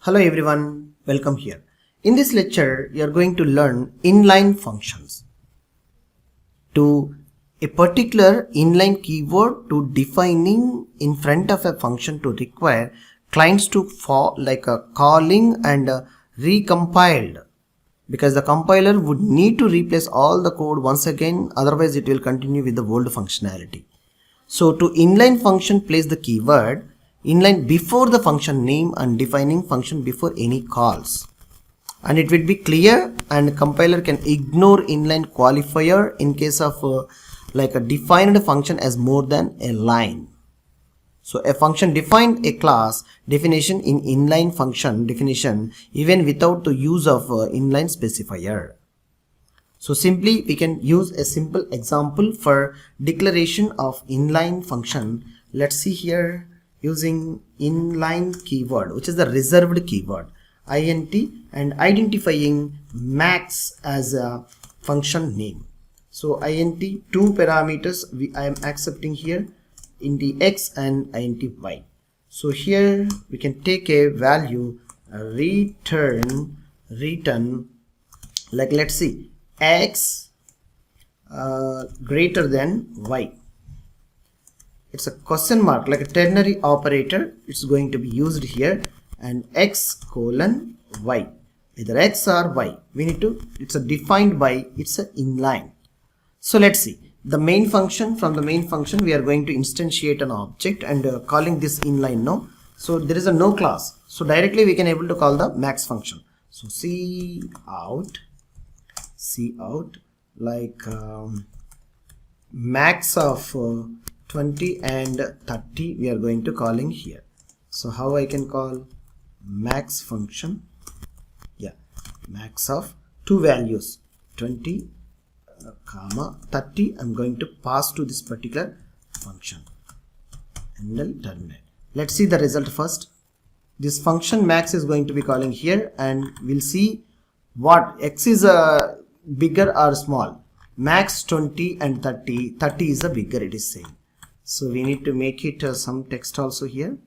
Hello everyone, welcome here. In this lecture, you are going to learn inline functions. To a particular inline keyword to defining in front of a function to require clients to fall like a calling and recompiled, because the compiler would need to replace all the code once again, otherwise it will continue with the old functionality. So to inline function, place the keyword inline before the function name and defining function before any calls, and it will be clear, and compiler can ignore inline qualifier in case of like a defined function as more than a line. So a function defined a class definition in inline function definition even without the use of inline specifier. So simply we can use a simple example for declaration of inline function. Let's see here, using inline keyword, which is the reserved keyword int, and identifying max as a function name. So int, two parameters I am accepting here, int x and int y. So here we can take a value return like, let's see, x greater than y. It's a question mark, like a ternary operator, it's going to be used here, and x colon y, either x or y. We need to, it's a defined by, it's a inline. So let's see the main function. From the main function we are going to instantiate an object and calling this inline no. So there is a no class, so directly we can able to call the max function. So cout like max of 20 and 30 we are going to calling here. So how I can call max function? Yeah, max of two values 20 comma 30 I'm going to pass to this particular function, and then terminate. Let's see the result first. This function max is going to be calling here, and we'll see what x is bigger or small. Max 20 and 30 is the bigger, it is saying. So we need to make it some text also here.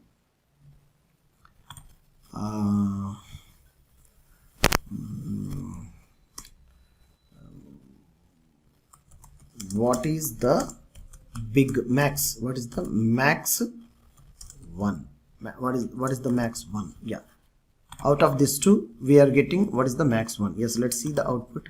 What is the big max? What is the max 1? What is the max 1? Yeah, out of these two we are getting what is the max 1. Yes, let's see the output.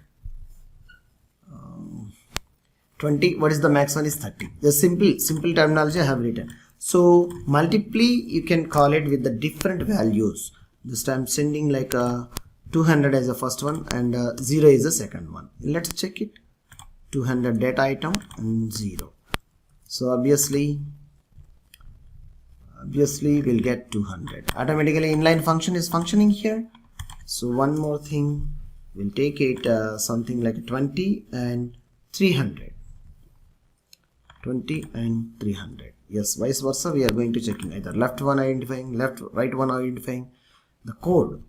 20, what is the max 1 is 30. The simple terminology I have written. So multiply you can call it with the different values. This time sending like 200 as the first one and 0 is the second one. Let's check it. 200 data item and 0. So obviously we'll get 200. Automatically inline function is functioning here. So one more thing, we'll take it something like 20 and 300. 20 and 300. Yes, vice versa we are going to check in either left one identifying, right one identifying the code.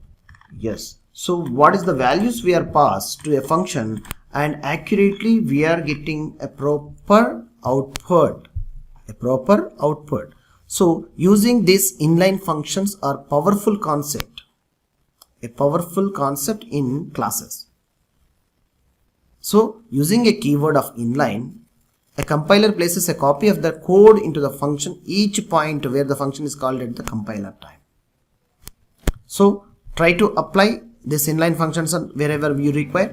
Yes, so what is the values we are passed to a function, and accurately we are getting a proper output. So using these inline functions are powerful concept, a powerful concept in classes. So using a keyword of inline, a compiler places a copy of the code into the function each point where the function is called at the compiler time. So try to apply this inline functions wherever you require.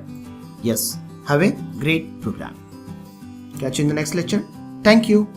Yes, have a great program. Catch you in the next lecture. Thank you.